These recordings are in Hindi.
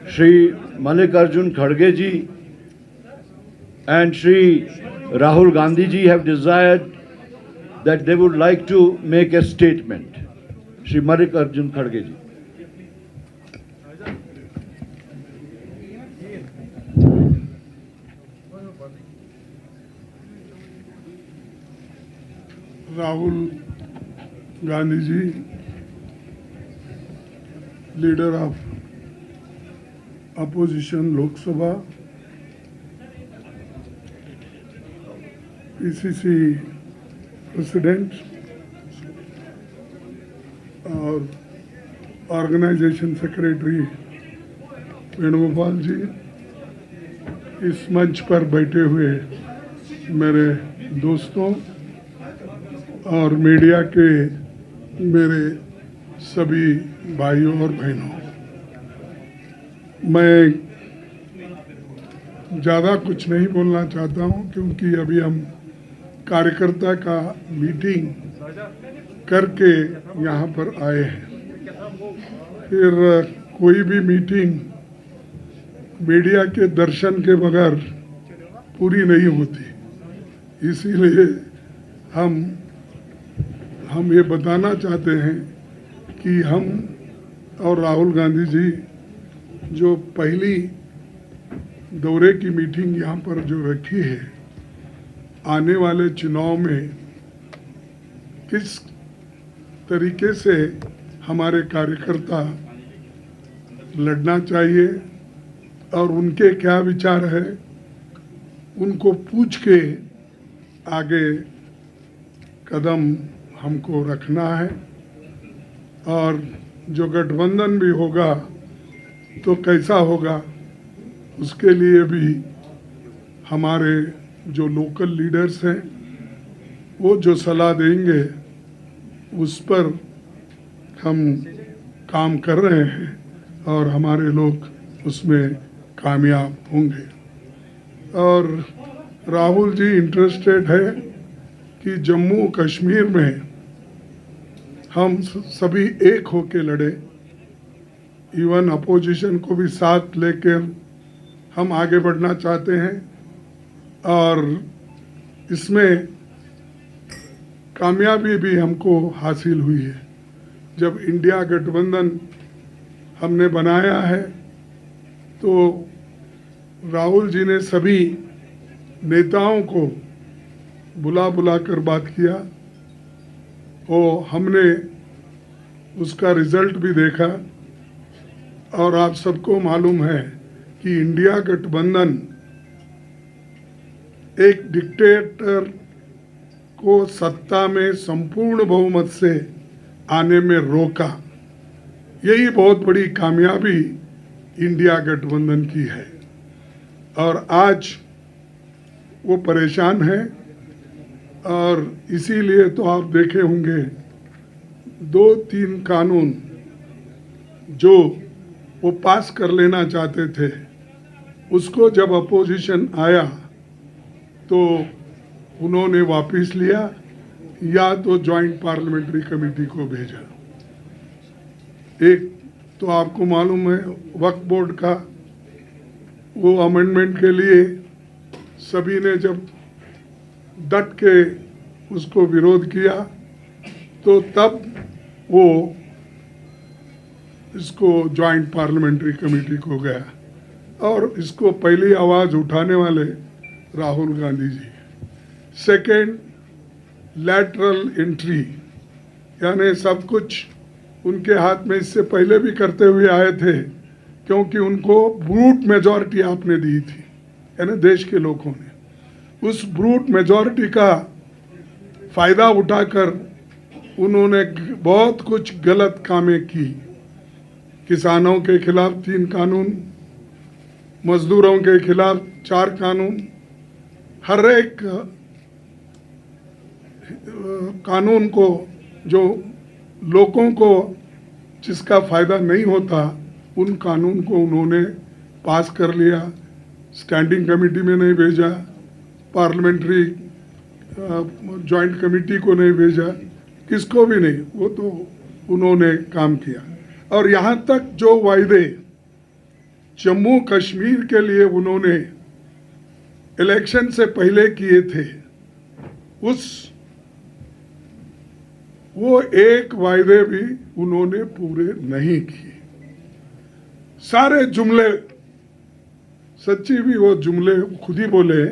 Shri Mallikarjun Kharge ji and Shri Rahul Gandhi ji have desired that they would like to make a statement. Shri Mallikarjun Kharge ji. Rahul Gandhi ji, leader of opposition Lok Sabha, PCC president और ऑर्गेनाइजेशन सेक्रेटरी वेणुगोपाल जी, इस मंच पर बैठे हुए मेरे दोस्तों और मीडिया के मेरे सभी भाइयों और बहनों, मैं ज़्यादा कुछ नहीं बोलना चाहता हूं क्योंकि अभी हम कार्यकर्ता का मीटिंग करके यहाँ पर आए हैं। फिर कोई भी मीटिंग मीडिया के दर्शन के बगैर पूरी नहीं होती, इसीलिए हम ये बताना चाहते हैं कि हम और राहुल गांधी जी जो पहली दौरे की मीटिंग यहाँ पर जो रखी है, आने वाले चुनाव में किस तरीके से हमारे कार्यकर्ता लड़ना चाहिए और उनके क्या विचार है, उनको पूछ के आगे कदम हमको रखना है। और जो गठबंधन भी होगा तो कैसा होगा, उसके लिए भी हमारे जो लोकल लीडर्स हैं वो जो सलाह देंगे उस पर हम काम कर रहे हैं और हमारे लोग उसमें कामयाब होंगे। और राहुल जी इंटरेस्टेड है कि जम्मू कश्मीर में हम सभी एक होके लड़े, इवन अपोजिशन को भी साथ लेकर हम आगे बढ़ना चाहते हैं और इसमें कामयाबी भी हमको हासिल हुई है। जब इंडिया गठबंधन हमने बनाया है तो राहुल जी ने सभी नेताओं को बुला कर बात किया और हमने उसका रिजल्ट भी देखा। और आप सबको मालूम है कि इंडिया गठबंधन एक डिक्टेटर को सत्ता में संपूर्ण बहुमत से आने में रोका। यही बहुत बड़ी कामयाबी इंडिया गठबंधन की है और आज वो परेशान है। और इसीलिए तो आप देखे होंगे 2-3 कानून जो वो पास कर लेना चाहते थे, उसको जब अपोजिशन आया तो उन्होंने वापस लिया या तो जॉइंट पार्लियामेंट्री कमेटी को भेजा। एक तो आपको मालूम है वक्फ बोर्ड का वो अमेंडमेंट के लिए सभी ने जब डट के उसको विरोध किया तो तब वो इसको जॉइंट पार्लियामेंट्री कमेटी को गया और इसको पहली आवाज़ उठाने वाले Rahul Gandhi ji. Second, lateral entry, यानी सब कुछ उनके हाथ में इससे पहले भी करते हुए आए थे क्योंकि उनको ब्रूट मेजॉरिटी आपने दी थी, यानी देश के लोगों ने उस ब्रूट मेजॉरिटी का फ़ायदा उठाकर उन्होंने बहुत कुछ गलत कामें की। किसानों के खिलाफ 3 कानून, मजदूरों के खिलाफ 4 कानून, हर एक कानून को जो लोगों को जिसका फ़ायदा नहीं होता उन कानून को उन्होंने पास कर लिया। स्टैंडिंग कमेटी में नहीं भेजा, पार्लियामेंट्री जॉइंट कमेटी को नहीं भेजा, किसको भी नहीं, वो तो उन्होंने काम किया। और यहाँ तक जो वायदे जम्मू कश्मीर के लिए उन्होंने इलेक्शन से पहले किए थे, वो एक वायदे भी उन्होंने पूरे नहीं किए। सारे जुमले, सच्ची भी वो जुमले खुद ही बोले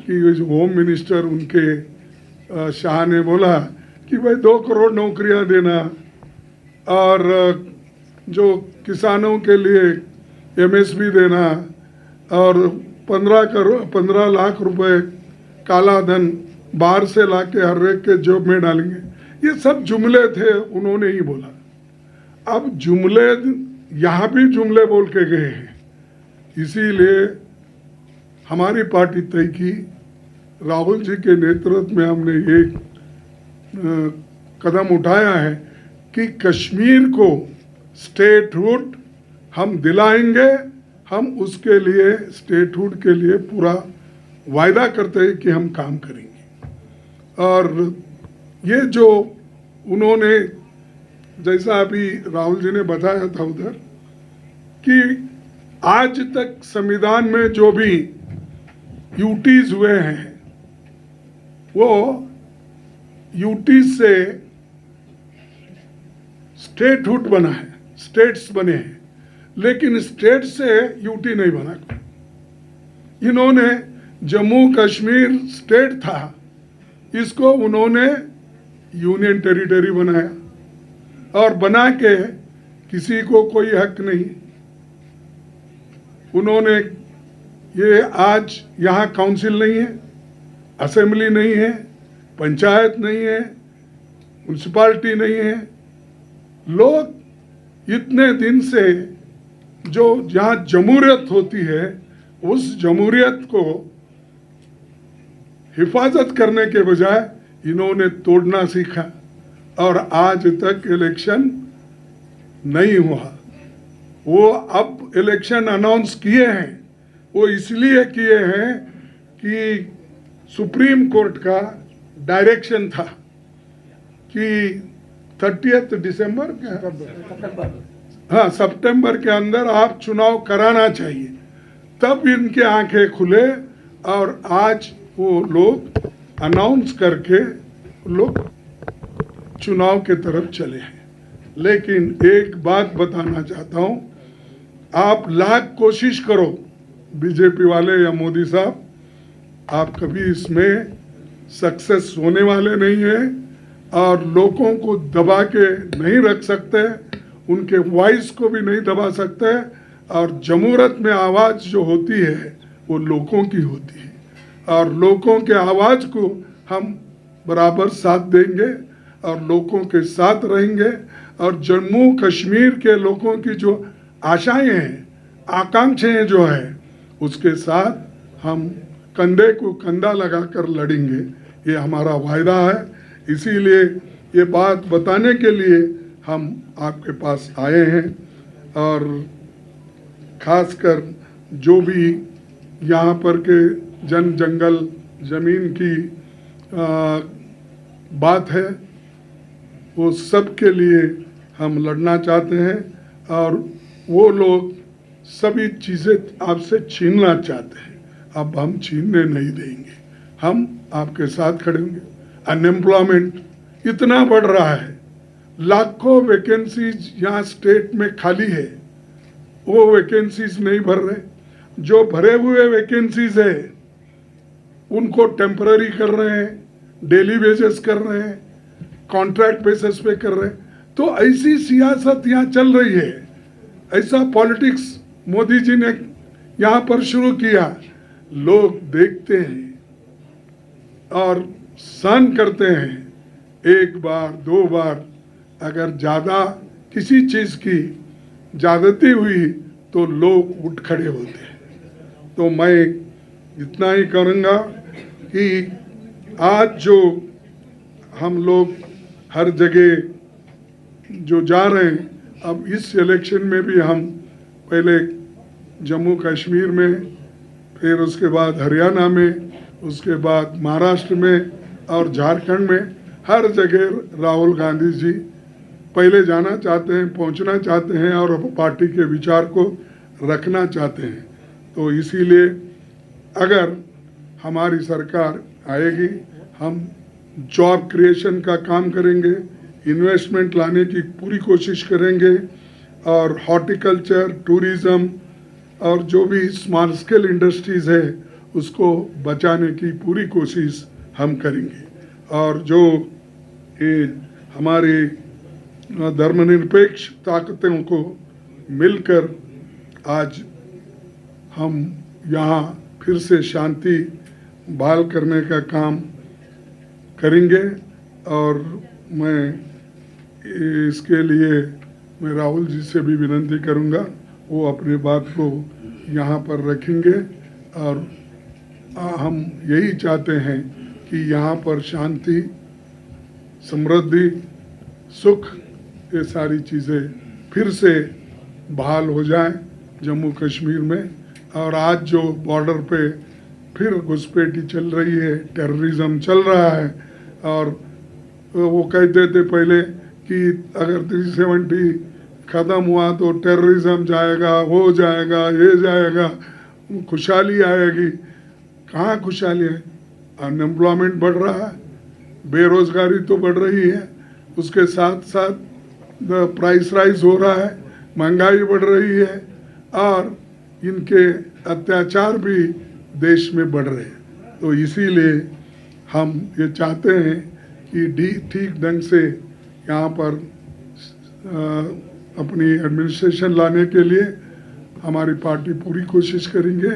कि जो होम मिनिस्टर उनके शाह ने बोला कि भाई 2 करोड़ नौकरियां देना और जो किसानों के लिए एमएसपी देना और 15 लाख रुपए काला धन बाहर से लाके हर एक के जॉब में डालेंगे, ये सब जुमले थे, उन्होंने ही बोला। अब जुमले यहाँ भी जुमले बोल के गए हैं, इसीलिए हमारी पार्टी तय की, राहुल जी के नेतृत्व में हमने एक कदम उठाया है कि कश्मीर को स्टेटहुड हम दिलाएंगे। हम उसके लिए स्टेटहुड के लिए पूरा वायदा करते हैं कि हम काम करेंगे। और ये जो उन्होंने, जैसा अभी राहुल जी ने बताया था उधर, कि आज तक संविधान में जो भी यूटीज हुए हैं वो यूटी से स्टेटहुड बना है, स्टेट्स बने हैं, लेकिन स्टेट से यूटी नहीं बना। इन्होंने जम्मू कश्मीर स्टेट था, इसको उन्होंने यूनियन टेरिटरी बनाया और बना के किसी को कोई हक नहीं। उन्होंने ये आज यहाँ काउंसिल नहीं है, असेंबली नहीं है, पंचायत नहीं है, म्यूनसिपालिटी नहीं है। लोग इतने दिन से जो जहाँ जमहूरियत होती है उस जमहूरियत को हिफाजत करने के बजाय इन्होंने तोड़ना सीखा और आज तक इलेक्शन नहीं हुआ। वो अब इलेक्शन अनाउंस किए हैं, वो इसलिए किए हैं कि सुप्रीम कोर्ट का डायरेक्शन था कि 30 दिसंबर सितंबर के अंदर आप चुनाव कराना चाहिए, तब इनके आंखें खुले और आज वो लोग अनाउंस करके लोग चुनाव के तरफ चले हैं। लेकिन एक बात बताना चाहता हूं, आप लाख कोशिश करो बीजेपी वाले या मोदी साहब, आप कभी इसमें सक्सेस होने वाले नहीं है और लोगों को दबा के नहीं रख सकते, उनके वॉइस को भी नहीं दबा सकते। और जमहूरियत में आवाज़ जो होती है वो लोगों की होती है और लोगों के आवाज़ को हम बराबर साथ देंगे और लोगों के साथ रहेंगे। और जम्मू कश्मीर के लोगों की जो आशाएं हैं, आकांक्षाएं जो है, उसके साथ हम कंधे को कंधा लगाकर लड़ेंगे, ये हमारा वायदा है। इसीलिए ये बात बताने के लिए हम आपके पास आए हैं और खासकर जो भी यहाँ पर के जंगल ज़मीन की बात है वो सब के लिए हम लड़ना चाहते हैं और वो लोग सभी चीज़ें आपसे छीनना चाहते हैं, अब हम छीनने नहीं देंगे, हम आपके साथ खड़े होंगे। अनएम्प्लॉयमेंट इतना बढ़ रहा है, लाखों वैकेंसीज यहाँ स्टेट में खाली है, वो वैकेंसीज नहीं भर रहे। जो भरे हुए वैकेंसीज है उनको टेम्पररी कर रहे हैं, डेली बेसिस कर रहे हैं, कॉन्ट्रैक्ट बेसिस पे कर रहे हैं। तो ऐसी सियासत यहाँ चल रही है, ऐसा पॉलिटिक्स मोदी जी ने यहाँ पर शुरू किया। लोग देखते हैं और सहन करते हैं, एक बार 2 बार अगर ज़्यादा किसी चीज़ की ज़्यादती हुई तो लोग उठ खड़े होते हैं। तो मैं इतना ही करूँगा कि आज जो हम लोग हर जगह जो जा रहे हैं, अब इस इलेक्शन में भी हम पहले जम्मू कश्मीर में, फिर उसके बाद हरियाणा में, उसके बाद महाराष्ट्र में और झारखंड में, हर जगह राहुल गांधी जी पहले जाना चाहते हैं, पहुंचना चाहते हैं और पार्टी के विचार को रखना चाहते हैं। तो इसीलिए अगर हमारी सरकार आएगी, हम जॉब क्रिएशन का काम करेंगे, इन्वेस्टमेंट लाने की पूरी कोशिश करेंगे और हॉर्टिकल्चर, टूरिज़्म और जो भी स्मॉल स्केल इंडस्ट्रीज़ है उसको बचाने की पूरी कोशिश हम करेंगे। और जो ये हमारी धर्मनिरपेक्ष ताकतों को मिलकर आज हम यहाँ फिर से शांति बहाल करने का काम करेंगे। और मैं इसके लिए मैं राहुल जी से भी विनती करूँगा, वो अपनी बात को यहाँ पर रखेंगे। और हम यही चाहते हैं कि यहाँ पर शांति, समृद्धि, सुख, ये सारी चीज़ें फिर से बहाल हो जाएं जम्मू कश्मीर में। और आज जो बॉर्डर पे फिर घुसपैठी चल रही है, टेररिज्म चल रहा है, और वो कहते थे पहले कि अगर 370 ख़त्म हुआ तो टेररिज्म जाएगा, वो जाएगा, ये जाएगा, खुशहाली आएगी। कहाँ खुशहाली है? अनएम्प्लॉयमेंट बढ़ रहा है, बेरोजगारी तो बढ़ रही है, उसके साथ साथ प्राइस राइज हो रहा है, महंगाई बढ़ रही है और इनके अत्याचार भी देश में बढ़ रहे हैं। तो इसीलिए हम ये चाहते हैं कि ठीक ढंग से यहाँ पर अपनी एडमिनिस्ट्रेशन लाने के लिए हमारी पार्टी पूरी कोशिश करेंगे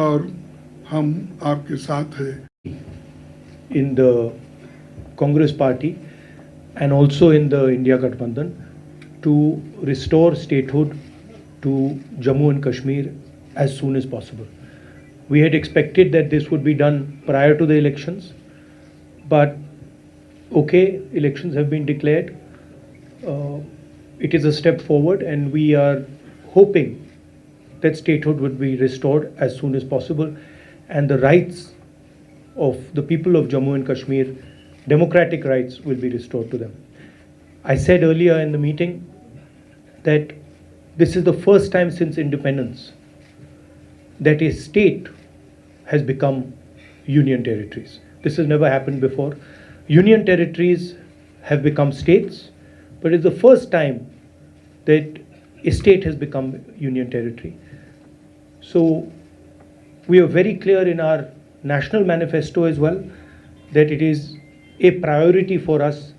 और हम आपके साथ हैं। In the Congress party and also in the India Gathbandhan to restore statehood to Jammu and Kashmir as soon as possible. We had expected that this would be done prior to the elections, but okay, elections have been declared. It is a step forward and we are hoping that statehood would be restored as soon as possible and the rights of the people of Jammu and Kashmir, democratic rights, will be restored to them. I said earlier in the meeting that this is the first time since independence that a state has become union territories. This has never happened before. Union territories have become states, but it's the first time that a state has become union territory. So we are very clear in our national manifesto as well that it is a priority for us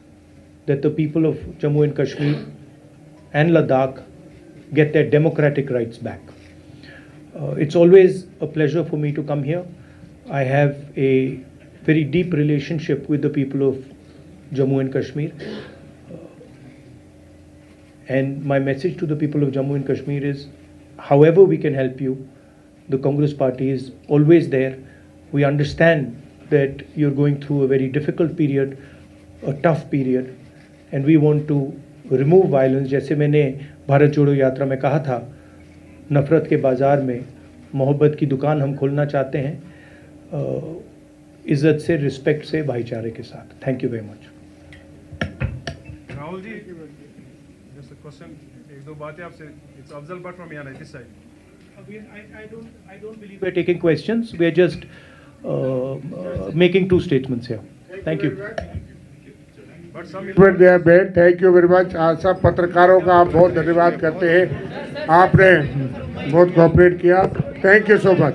that the people of Jammu and Kashmir and Ladakh get their democratic rights back. It's always a pleasure for me to come here. I have a very deep relationship with the people of Jammu and Kashmir. And my message to the people of Jammu and Kashmir is, however we can help you, the Congress party is always there. We understand that you're going through a very difficult period, a tough period, and we want to remove violence. जैसे मैंने भारत जोड़ो यात्रा में कहा था, नफ़रत के बाज़ार में मोहब्बत की दुकान हम खोलना चाहते हैं, इज़्ज़त से, रिस्पेक्ट से, भाईचारे के साथ. Thank you very much. Rahul ji, just a question, एक दो बातें आपसे. इट्स अफजल बट फ्रॉम यहाँ this side. I don't believe we're taking questions. We're just making two statements here. Thank you. Thank you very much. सब पत्रकारों का आप बहुत धन्यवाद करते हैं, आपने बहुत कोऑपरेट किया. Thank you so much.